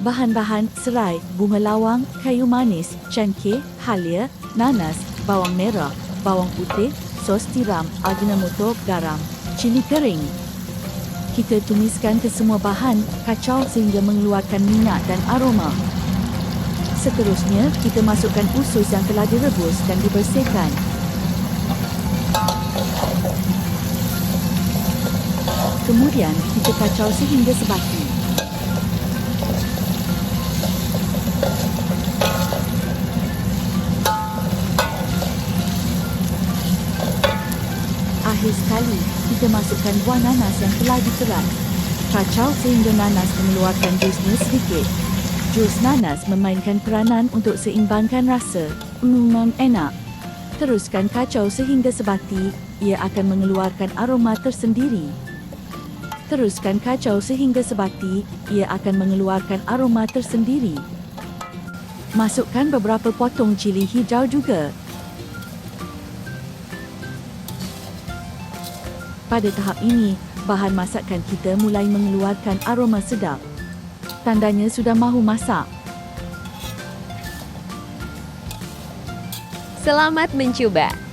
Bahan-bahan: serai, bunga lawang, kayu manis, cangkir, halia, nanas, bawang merah, bawang putih, sos tiram, ajinomoto, garam, cili kering. Kita tumiskan kesemua bahan, kacau sehingga mengeluarkan minyak dan aroma. Seterusnya, kita masukkan usus yang telah direbus dan dibersihkan. Kemudian, kita kacau sehingga sebati. Akhir sekali, kita masukkan buah nanas yang telah dikerat. Kacau sehingga nanas mengeluarkan jusnya sedikit. Jus nanas memainkan peranan untuk seimbangkan rasa. Enak. Teruskan kacau sehingga sebati, ia akan mengeluarkan aroma tersendiri. Teruskan kacau sehingga sebati, ia akan mengeluarkan aroma tersendiri. Masukkan beberapa potong cili hijau juga. Pada tahap ini, bahan masakan kita mulai mengeluarkan aroma sedap. Tandanya sudah mahu masak. Selamat mencoba!